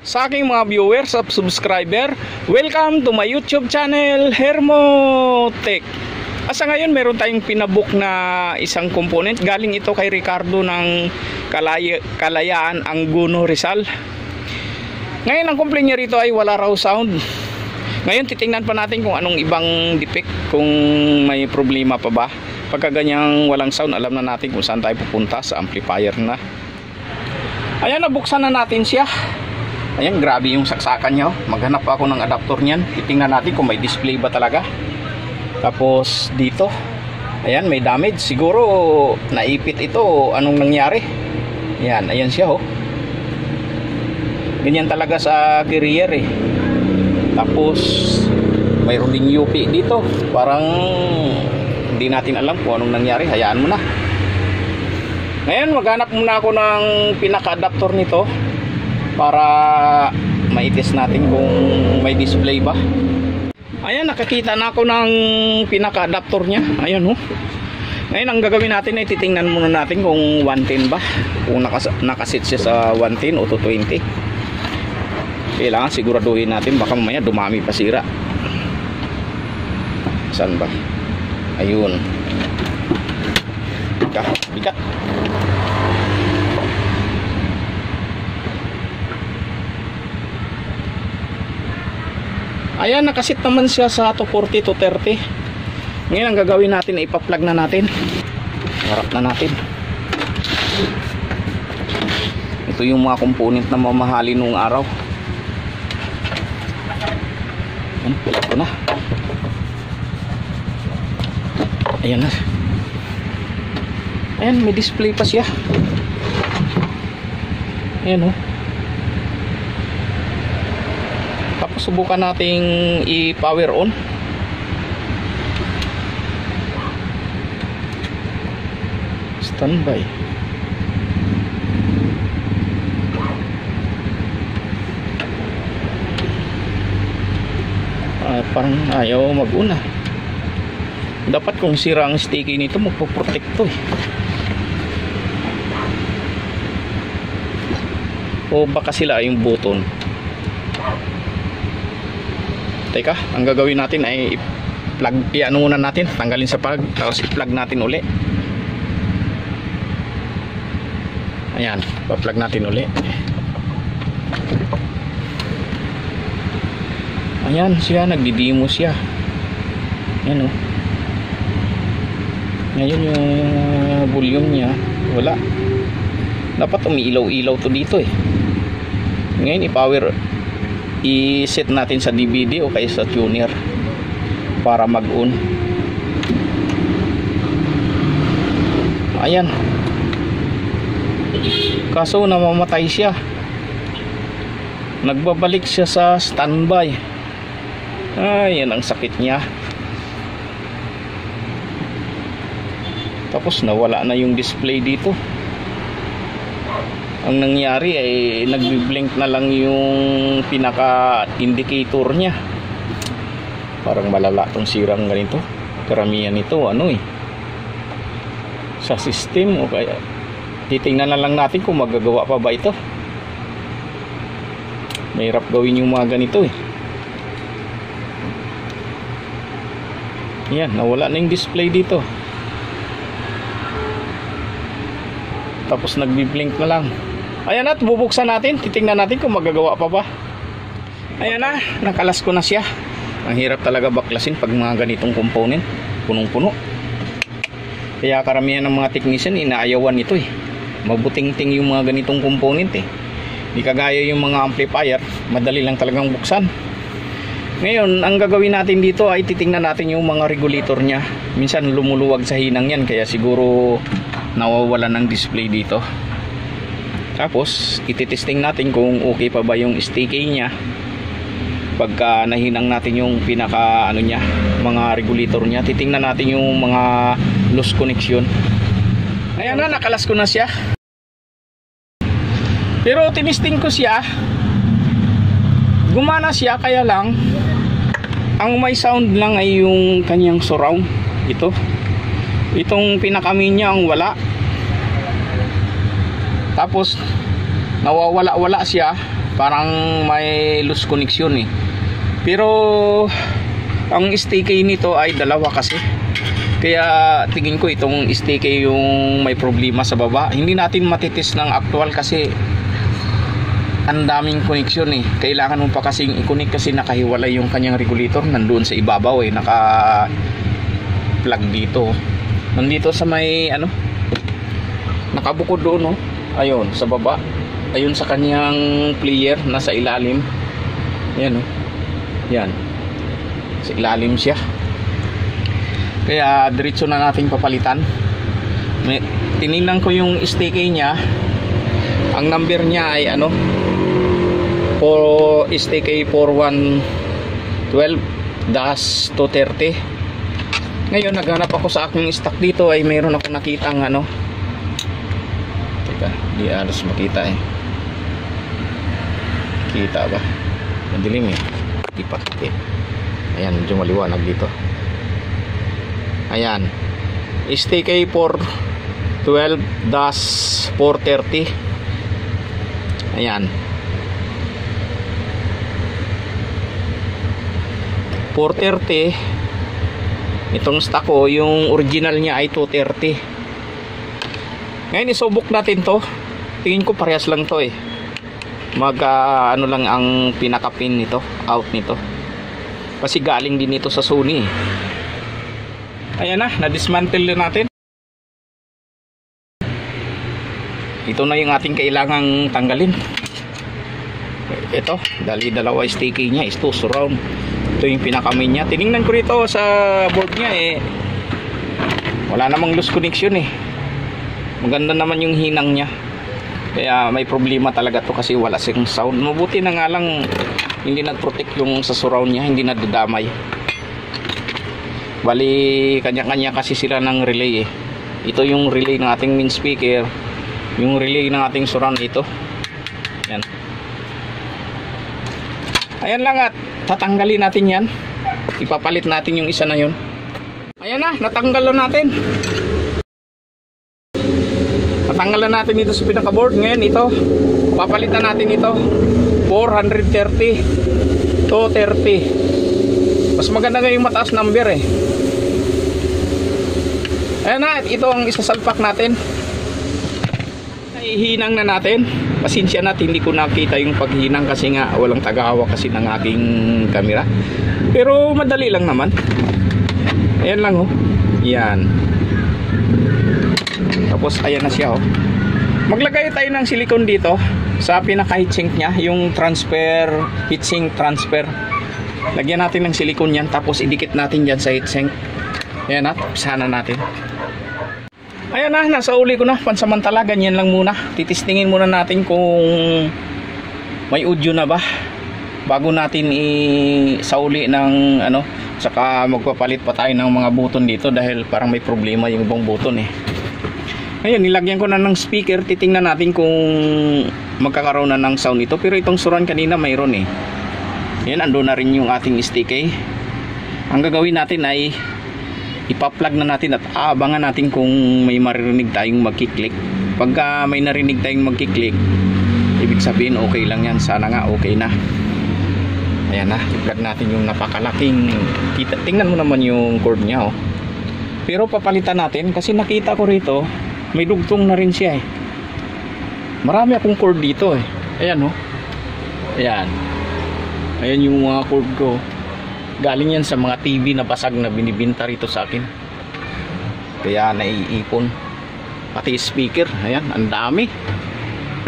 sa aking mga viewers at subscriber. Welcome to my YouTube channel, Hermotech. Asa ngayon meron tayong pinabook na isang component. Galing ito kay Ricardo ng Kalayaan, Anguno, Rizal. Ngayon ang complaint niya rito ay wala raw sound. Ngayon titingnan pa natin kung anong ibang defect, kung may problema pa ba. Pagka ganyang walang sound, alam na natin kung saan tayo pupunta, sa amplifier na. Ayan, nabuksan na natin siya. Ayan, grabe yung saksakan niya. Maghanap ako ng adapter niyan. Titingnan natin kung may display ba talaga. Tapos dito, ayan, may damage. Siguro naipit ito. Anong nangyari? Ayan, ayan siya oh. Ganyan talaga sa carrier eh. Tapos mayroon ding UP dito. Parang hindi natin alam kung anong nangyari. Hayaan mo na. Ngayon maghanap muna ako ng pinaka-adapter nito para ma-test natin kung may display ba. Ayan, nakakita na ako ng pinaka-adapter niya. Ayan oh. Ngayon ang gagawin natin ay titingnan muna natin kung 110 ba, kung nakasit siya sa 110 o 220. Kailangan siguraduhin natin, baka mamaya dumami pa sira. Saan ba? Ayun. Bigat. Ayan, nakasit naman siya sa 240 to 30. Ngayon ang gagawin natin ay ipa-plug na natin. Harap na natin. Ito yung mga component na mamahali nung araw. Plug ko na. Ayan na. Ayan, may display pa siya. Ayan oh. Tapos subukan nating i-power on. Standby. Parang ayaw mag-una. Dapat kung sira ang sticky nito, magpo-protect to eh. O baka sila yung button. Teka, ang gagawin natin ay i-plug, i-ano muna natin, tanggalin sa plug, tapos i-plug natin uli. Ayan, pa-plug natin uli. Ayan siya, nagdidimo siya. Ayan o. Ngayon yung volume niya, wala. Dapat umiilaw-ilaw to dito eh. Ngayon i-power, i-set natin sa DVD o kaya sa tuner para mag-on. Ayan. Kaso namamatay siya. Nagbabalik siya sa standby. Ay, yan ang sakit niya. Tapos nawala na yung display dito. Ang nangyari ay nagbi-blink na lang yung pinaka-indicator niya. Parang malala tong sirang ganito. Karamihan nito ano eh, sa system o kaya titingnan na lang natin kung magagawa pa ba ito. Mahirap gawin yung mga ganito eh. Yan, nawala na yung display dito. Tapos nagbi-blink na lang. Ayan na, bubuksan natin. Titingnan natin kung magagawa pa ba. Ayan na, nakalas ko na siya. Ang hirap talaga baklasin pag mga ganitong component, punong-puno. Kaya karamihan ng mga technician inaayawan ito eh. Mabuting-ting yung mga ganitong component eh. Di kagaya yung mga amplifier, madali lang talagang buksan. Ngayon, ang gagawin natin dito ay titingnan natin yung mga regulator niya. Minsan lumuluwag sa hinang yan, kaya siguro nawawala ng display dito. Tapos ititesting natin kung okay pa ba yung sticky niya pagka nahinang natin yung pinaka ano niya, mga regulator niya. Titingnan natin yung mga loose connection. Ayan na, nakalas ko na siya. Pero tinisting ko siya, gumana siya, kaya lang ang may sound lang ay yung kanyang surround. Itong pinakamin niya ang wala. Tapos nawawala-wala siya parang may loose connection eh. Pero ang STK nito ay dalawa kasi, kaya tingin ko itong STK yung may problema sa baba. Hindi natin matitis ng actual kasi ang daming connection eh. Kailangan mo pa kasing i-connect kasi nakahiwalay yung kanyang regulator, nandoon sa ibabaw eh, naka plug dito. Nandito sa may ano, nakabukod doon, no? Ayun sa baba, ayun sa kanyang player, nasa ilalim. Yan, no? Yan, sa ilalim siya. Kaya diretso na natin papalitan. Tinignan ko yung STK niya. Ang number niya ay ano, STK 4112-230. Ngayon naghanap ako sa aking stock dito, ay meron ako nakitang ano, teka, di alos makita eh. Kita ba? Madilim eh, di pati. Ayan, medyo maliwanag dito. Ayan, STK 412-430. Ayan, 430. Itong stock ko, yung original niya ay 230. Ngayon isubok natin to. Tingin ko parehas lang to eh. Ano lang ang pinaka pin nito, out nito. Kasi galing din ito sa Sony. Ayan na, na-dismantle na natin. Ito na yung ating kailangang tanggalin. Ito, dalawa STK niya, is to surround. Ito yung pinaka-main niya. Tiningnan ko rito sa board niya eh, wala namang loose connection eh. Maganda naman yung hinang niya. Kaya may problema talaga to kasi wala siyang sound. Mabuti na nga lang hindi nag-protect yung sa surround niya, hindi nadadamay. Bali kanya-kanya kasi sila ng relay eh. Ito yung relay ng ating main speaker, yung relay ng ating surround ito. Yan. Ayan lang at tatanggalin natin yan. Ipapalit natin yung isa na yun. Ayan na, natanggal na natin. Natanggal na natin ito sa pinaka-board. Ngayon ito, papalitan natin ito. 430 to 30. Mas maganda nga yung mataas number eh. Ayan na, ito ang isasalpak natin. Ihinang na natin. Pasensya na, hindi ko nakita yung paghinang kasi nga walang tagahawak kasi ng aking camera. Pero madali lang naman. Ayan lang oh. Yan. Tapos ayan na siya oh. Maglagay tayo ng silicone dito sa pinaka heatsink nya, yung transfer, heatsink transfer. Lagyan natin ng silicone yan, tapos idikit natin dyan sa heatsink. Ayan na, sana natin. Ayan na, nasa uli ko na. Pansamantala, ganyan lang muna. Titistingin muna natin kung may audio na ba bago natin isauli ng ano. Saka magpapalit pa tayo ng mga button dito dahil parang may problema yung ibang button eh. Ngayon, nilagyan ko na ng speaker. Titingnan natin kung magkakaroon na ng sound ito. Pero itong surround kanina mayroon eh. Ayan, ando na rin yung ating STK. Ang gagawin natin ay ipa-plug na natin at aabangan natin kung may maririnig tayong magkiklik. Pagka may narinig tayong magkiklik, ibig sabihin okay lang yan. Sana nga okay na. Ayan na, i-plug natin yung napakalaking, tingnan mo naman yung cord nya oh. Pero papalitan natin kasi nakita ko rito may dugtong na rin siya eh. Marami akong cord dito eh. Ayan oh. Ayan. Ayan yung mga cord ko. Galing yan sa mga TV na basag na binibinta rito sa akin. Kaya naiipon. Pati speaker, ayan, ang dami.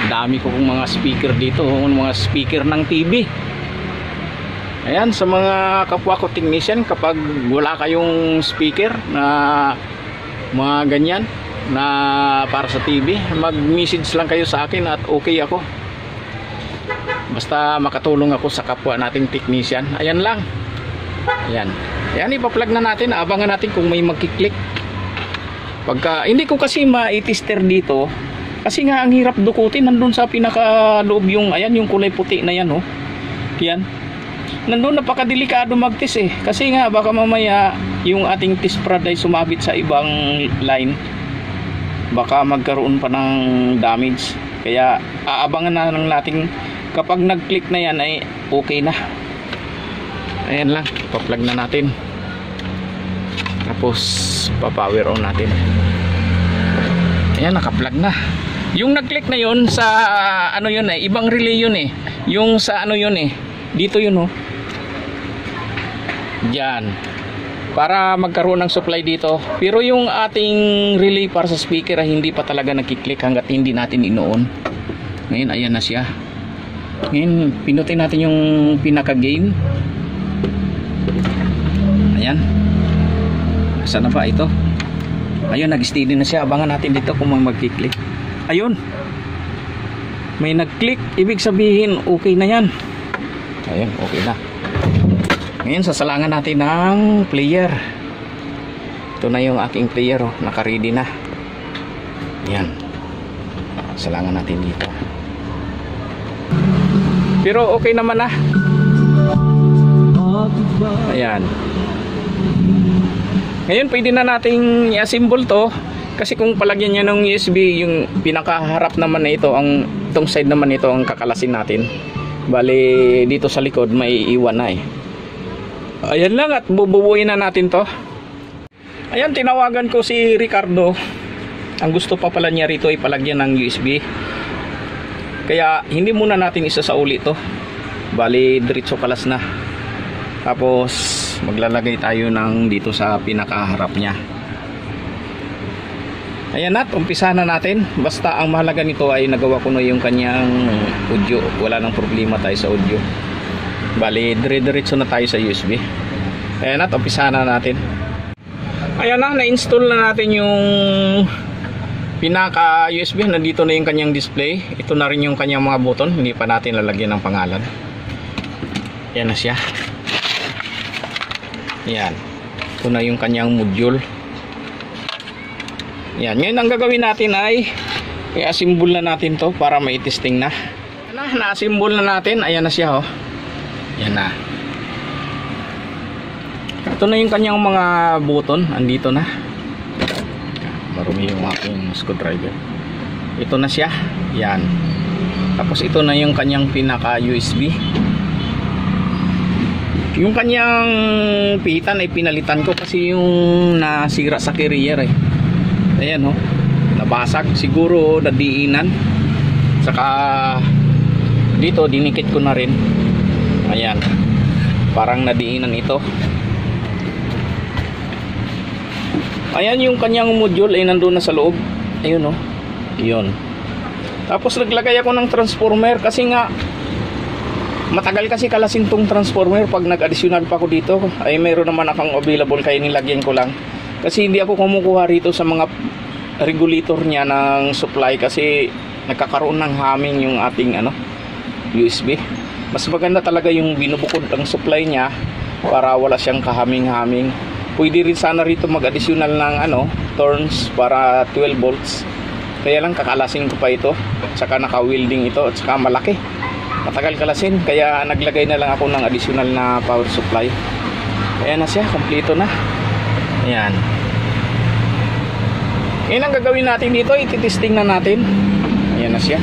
Ang dami ko kung mga speaker dito, mga speaker ng TV. Ayan, sa mga kapwa ko technician, kapag wala kayong speaker na mga ganyan na para sa TV, mag-message lang kayo sa akin at okay ako. Basta makatulong ako sa kapwa nating technician. Ayan lang. Ayan. Ayan, ipa-plug na natin. Abangan natin kung may magkiklik. Pagka, hindi ko kasi ma-tester dito. Kasi nga ang hirap dukutin. Nandun sa pinaka-loob yung, ayan, yung kulay puti na yan, oh. Yan. Nandun napakadelikado mag-test eh. Kasi nga, baka mamaya yung ating test prod ay sumabit sa ibang line. Baka magkaroon pa ng damage. Kaya, aabangan na lang natin Kapag nag-click na yan ay okay na. Ayan lang, pa-plug na natin. Tapos pa-power on natin. Ayan, naka-plug na. Yung nag-click na yun sa ano yun eh, ibang relay yun eh. Yung sa ano yun eh, dito yun oh. Diyan. Para magkaroon ng supply dito. Pero yung ating relay para sa speaker ay hindi pa talaga nakiklik hanggat hindi natin inoon. Ngayon ayan na siya. Ngayon pinutin natin yung pinaka gain. Ayan. Saan na ba ito? Ayun, nag-steady na siya. Abangan natin dito kung magkiklik. Ayun. May nag-click. Ibig sabihin okay na yan. Ayun, okay na. Ngayon sasalangan natin ng player. Ito na yung aking player oh. Naka-ready na. Yan. Salangan natin dito. Pero okay naman na. Ayan. Ngayon pwede na nating i-assemble to. Kasi kung palagyan niya ng USB, yung pinakaharap naman na ito, itong side naman ito ang kakalasin natin. Bali dito sa likod may iwan na eh. Ayan lang at bubuuin na natin to. Ayan, tinawagan ko si Ricardo. Ang gusto pa pala niya rito ay palagyan ng USB. Kaya hindi muna natin isasauli to. Bali diretso kalas na. Tapos maglalagay tayo ng dito sa pinakaharap niya. Ayan at umpisa na natin. Basta ang mahalaga nito ay nagawa ko na yung kanyang audio. Wala nang problema tayo sa audio. Bali dire-diretso na tayo sa USB. Ayan at umpisa na natin. Ayan na-install na natin yung pinaka USB. Nandito na yung kanyang display. Ito na rin yung kanyang mga button. Hindi pa natin lalagyan ng pangalan. Ayan na siya. Ayan. Ito na yung kanyang module. Ayan. Ngayon ang gagawin natin ay i-assemble na natin to para mai-testing na. Na-assemble na natin. Ayan na siya oh. Yan na. Ito na yung kanyang mga button. Andito na. Marumi yung aking screwdriver. Ito na siya. Yan. Tapos ito na yung kanyang pinaka USB. Yung kanyang pihitan ay pinalitan ko kasi yung nasira sa carrier eh. Ayan oh. Nabasag. Siguro nadiinan. Saka dito dinikit ko na rin. Ayan, parang nadiinan ito. Ayan yung kanyang module ay nandun na sa loob. Ayun oh. Yun. Tapos naglagay ako ng transformer kasi nga matagal kasi kalasin tong transformer. Pag nag-additional pa ako dito ay mayroon naman akong available kaya nilagyan ko lang. Kasi hindi ako kumukuha rito sa mga regulator niya ng supply kasi nagkakaroon ng humming yung ating USB. Mas maganda talaga yung binubukod ang supply niya para wala siyang kahaming-haming. Pwede rin sana rito mag-additional ng turns para 12 volts. Kaya lang kakalasin ko pa ito. Saka naka-welding ito at saka malaki. Matagal kalasin kaya naglagay na lang ako ng additional na power supply. Ayan na siya, kompleto na. Ayan. Ngayon ang gagawin natin dito, ititesting na natin. Ayan na siya.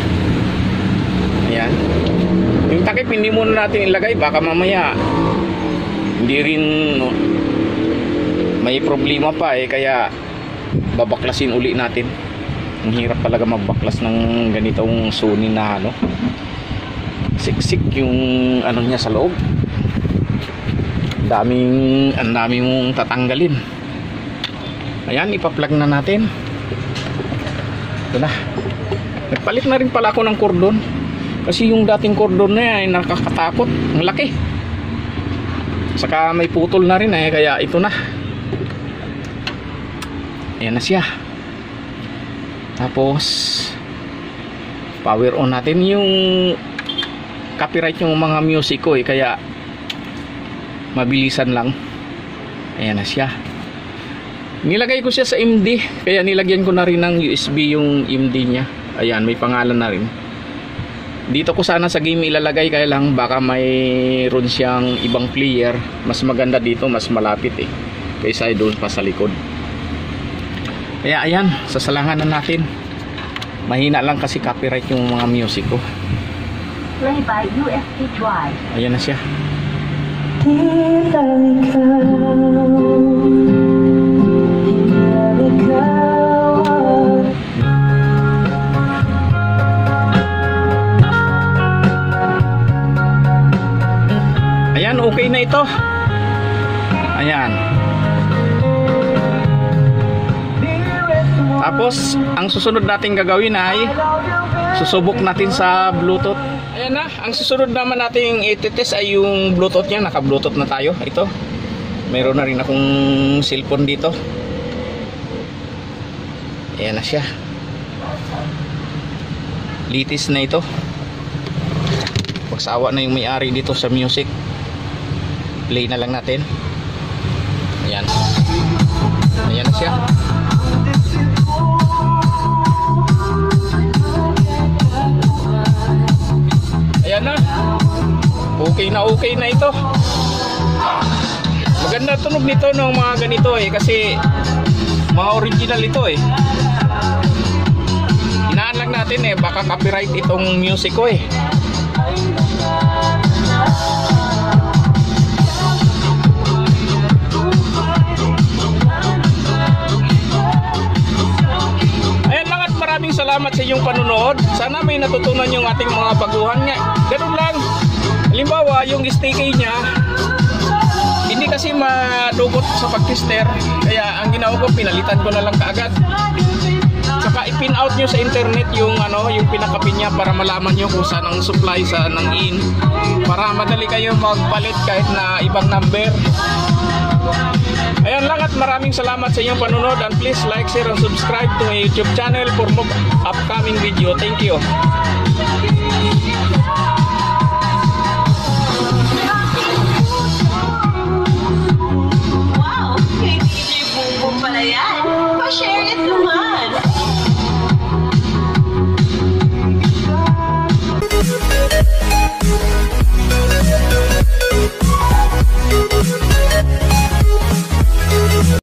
Ayan. Yung takip hindi muna natin ilagay, baka mamaya hindi rin may problema pa eh, kaya babaklasin uli natin. Ang hirap talaga magbaklas ng ganitong Sony na siksik yung niya sa loob. Ang daming tatanggalin. Ayan, ipa-plug na natin. Ito na. Nagpalit na rin pala ako ng cordon. Kasi yung dating cordon na yan ay nakakatakot. Ang laki. Saka may putol na rin kaya ito na. Ayan na siya. Tapos power on natin. Yung copyright yung mga music ko kaya mabilisan lang. Ayan na siya. Nilagay ko siya sa MD. Kaya nilagyan ko na rin ng USB yung MD nya. Ayan, may pangalan na rin. Dito ko sana sa game ilalagay, kaya lang baka mayroon siyang ibang player. Mas maganda dito, mas malapit kaysa doon pa sa likod. Kaya ayan, sasalangan na natin. Mahina lang kasi copyright yung mga music ko. Play by USB Drive. Ayan na siya. Here we go. Here we go. Ayan, okay na ito. Ayan. Tapos, ang susunod natin gagawin ay susubok natin sa Bluetooth. Ayan na, ang susunod naman nating i-test ay yung Bluetooth niya. Naka-Bluetooth na tayo. Ito. Meron na rin akong cellphone dito. Ayan na siya. Litis na ito. Pagsawa na yung may-ari dito sa music. Play na lang natin. Ayan. Ayan na siya. Ayan na. Okay na ito. Maganda tunog nito ng mga ganito kasi mga original ito Hinaan lang natin baka copyright itong music ko Ayan lang at maraming salamat sa inyong panunood. Sana may natutunan yung ating mga baguhan nga. Ganun lang. Halimbawa, yung sticky niya hindi kasi madugot sa pag-tester. Kaya ang ginawa ko, pinalitan ko na lang kaagad. Saka i-pin out nyo sa internet yung yung pinakapin niya para malaman nyo kung saan ang supply, saan ang in. Para madali kayo magpalit kahit na ibang number. Ayan lang at maraming salamat sa inyong panunod, and please like, share, and subscribe to my YouTube channel for more upcoming video. Thank you.